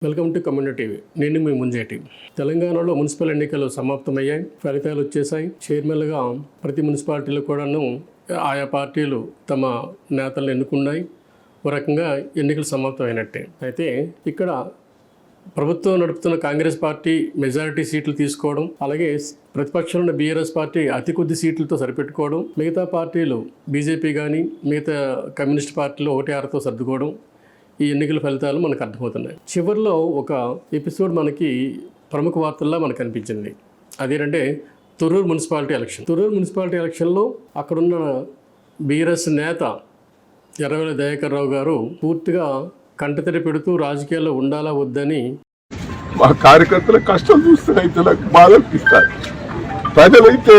Welcome to community TV. నేను మీ ముంజేటి. తెలంగాణలో municipal ఎన్నికలు సమాప్తమయ్యాయి. ఫలితాలు వచ్చేసాయి. చైర్మన్లుగా ప్రతి మున్సిపాలిటీలో కూడాను ఆయా పార్టీలు తమ నేతలను ఎన్నుకున్నాయి. ఒక రకంగా ఎన్నికలు సమాప్తమైనట్టే. అయితే ఇక్కడ ప్రభుత్వం నడుపుతున్న కాంగ్రెస్ పార్టీ మెజారిటీ సీట్లు తీసుకోవడం, అలాగే ప్రతిపక్షంలో ఉన్న బీఆర్ఎస్ పార్టీ అతి కొద్ది సీట్లతో సరిపెట్టుకోవడం, మిగతా పార్టీలు బీజేపీ కానీ మిగతా కమ్యూనిస్ట్ పార్టీలు 1-6తో సర్దుకోవడం, ఈ ఎన్నికల ఫలితాలు మనకు అర్థమవుతున్నాయి. చివరిలో ఒక ఎపిసోడ్ మనకి ప్రముఖ వార్తల్లో మనకు అనిపించింది. అదేంటంటే Torrur municipality election. Torrur municipality ఎలక్షన్లో అక్కడున్న బీఆర్ఎస్ నేత ఎర్రవెల్లి దయాకర్ రావు గారు పూర్తిగా కంటతడి పెడుతూ రాజకీయాల్లో ఉండాలా వద్దని, మా కార్యకర్తల కష్టం చూస్తే రైతులకు బాధ అనిపిస్తారు. ప్రజలైతే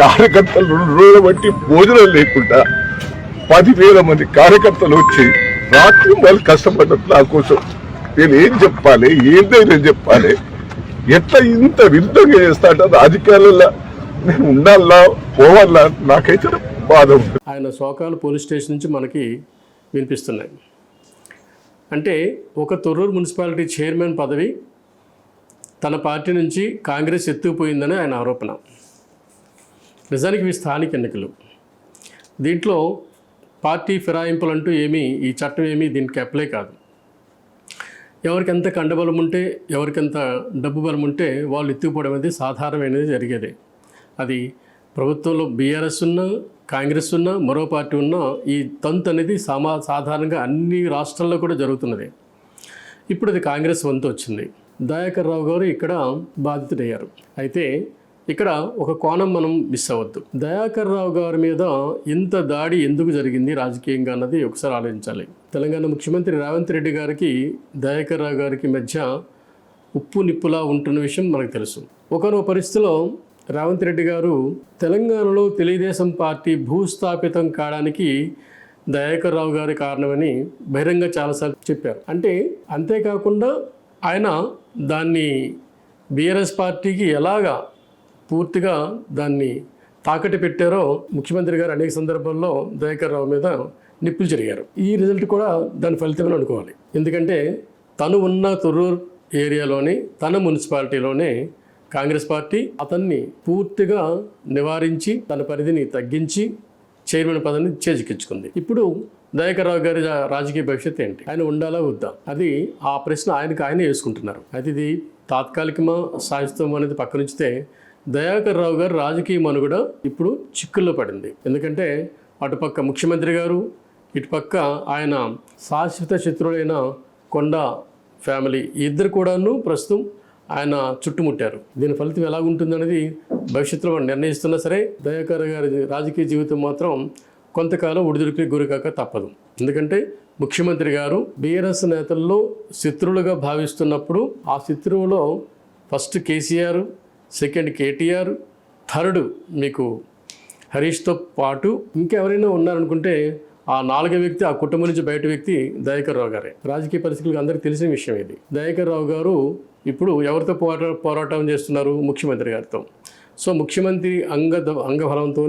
కార్యకర్తలు 2 రోజుల బట్టి భోజనం లేకుండా 10,000 మంది కార్యకర్తలు వచ్చి రాత్రి వాళ్ళు కష్టపడ్డట్టు నా కోసం నేను ఏం చెప్పాలి, ఏంటైనా చెప్పాలి, ఎట్లా ఇంత విరుద్ధంగా చేస్తాట రాజకీయాలలో నేను ఉండాలా పోవాలా నాకైతే బాధ ఉంటుంది. ఆయన శోకాలు పోలీస్ స్టేషన్ నుంచి మనకి వినిపిస్తున్నాయి. అంటే ఒక తొర్రూరు మున్సిపాలిటీ చైర్మన్ పదవి తన పార్టీ నుంచి కాంగ్రెస్ ఎత్తుకుపోయిందని ఆయన ఆరోపణ. నిజానికి ఇవి స్థానిక ఎన్నికలు. దీంట్లో పార్టీ ఫిరాయింపులు అంటూ ఈ చట్టం ఏమీ దీనికి అప్లై కాదు. ఎవరికెంత కండబలం ఉంటే, ఎవరికెంత డబ్బు బలం ఉంటే వాళ్ళు ఎత్తుకుపోవడం అనేది సాధారణమైనది, జరిగేదే. అది ప్రభుత్వంలో బీఆర్ఎస్ ఉన్నా, కాంగ్రెస్ ఉన్నా, మరో పార్టీ ఉన్నా ఈ తంతు అనేది సాధారణంగా అన్ని రాష్ట్రాల్లో కూడా జరుగుతున్నది. ఇప్పుడు అది కాంగ్రెస్ వంతు వచ్చింది. దయాకర్ రావు గారు ఇక్కడ బాధితుడయ్యారు. అయితే ఇక్కడ ఒక కోణం మనం మిస్ అవ్వద్దు. దయాకర్ రావు గారి మీద ఇంత దాడి ఎందుకు జరిగింది రాజకీయంగా అన్నది ఒకసారి ఆలోచించాలి. తెలంగాణ ముఖ్యమంత్రి రేవంత్ రెడ్డి గారికి దయాకర్ రావు గారికి మధ్య ఉప్పు నిప్పులా ఉంటున్న విషయం మనకు తెలుసు. ఒకనొక పరిస్థితిలో రేవంత్ రెడ్డి గారు తెలంగాణలో తెలుగుదేశం పార్టీ భూస్థాపితం కావడానికి దయాకర్ రావు గారి కారణమని బహిరంగ చాలాసార్లు చెప్పారు. అంతేకాకుండా ఆయన దాన్ని బీఆర్ఎస్ పార్టీకి ఎలాగా పూర్తిగా దాన్ని తాకట్టు పెట్టారో ముఖ్యమంత్రి గారు అనేక సందర్భాల్లో దయాకర్ రావు మీద నిప్పులు జరిగారు. ఈ రిజల్ట్ కూడా దాని ఫలితమే అనుకోవాలి. ఎందుకంటే తను ఉన్న తొర్రూరు ఏరియాలోనే, తన మున్సిపాలిటీలోనే కాంగ్రెస్ పార్టీ అతన్ని పూర్తిగా నివారించి తన పరిధిని తగ్గించి చైర్మన్ పదవిని చేజిక్కించుకుంది. ఇప్పుడు దయాకర్ రావు గారి రాజకీయ భవిష్యత్తు ఏంటి? ఆయన ఉండాలా వద్దా? అది ఆ ప్రశ్న ఆయనే వేసుకుంటున్నారు. అయితే ఇది తాత్కాలికమా శాశ్వతం అనేది పక్కనుంచితే దయాకర్ రావు గారు రాజకీయ మనుగడ ఇప్పుడు చిక్కుల్లో పడింది. ఎందుకంటే అటుపక్క ముఖ్యమంత్రి గారు, ఇటుపక్క ఆయన శాశ్వత శత్రువులైన కొండ ఫ్యామిలీ ఇద్దరు కూడాను ప్రస్తుతం ఆయన చుట్టుముట్టారు. దీని ఫలితం ఎలా ఉంటుందనేది భవిష్యత్తులో మనం నిర్ణయిస్తున్నా సరే దయాకర్ గారి రాజకీయ జీవితం మాత్రం కొంతకాలం ఒడిదుడుకుకి గురికాక తప్పదు. ఎందుకంటే ముఖ్యమంత్రి గారు బీఆర్ఎస్ నేతల్లో శత్రువులుగా భావిస్తున్నప్పుడు ఆ శత్రువులో first KCR, second KTR, third మీకు హరీష్తో పాటు ఇంకెవరైనా ఉన్నారనుకుంటే ఆ 4వ వ్యక్తి, ఆ కుటుంబం నుంచి బయట వ్యక్తి దయాకర్ రావు గారే. రాజకీయ పరిస్థితులకు అందరికీ తెలిసిన విషయం ఇది. దయాకర్ రావు గారు ఇప్పుడు ఎవరితో పోరాటం చేస్తున్నారు? ముఖ్యమంత్రి గారితో. సో ముఖ్యమంత్రి అంగబలంతో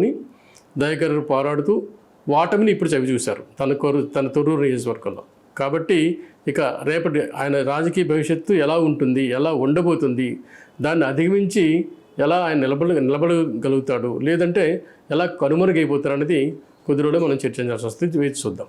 దయాకర్ గారు పోరాడుతూ వాటమిని ఇప్పుడు చవి చూశారు తన తొర్రూరు నియోజకవర్గంలో. కాబట్టి ఇక రేపటి ఆయన రాజకీయ భవిష్యత్తు ఎలా ఉంటుంది, ఎలా ఉండబోతుంది, దాన్ని అధిగమించి ఎలా ఆయన నిలబడగలుగుతాడు, లేదంటే ఎలా కనుమరుగైపోతారు అనేది కొద్ది రోజులు మనం చర్చించాల్సి వస్తుంది. వేచి చూద్దాం.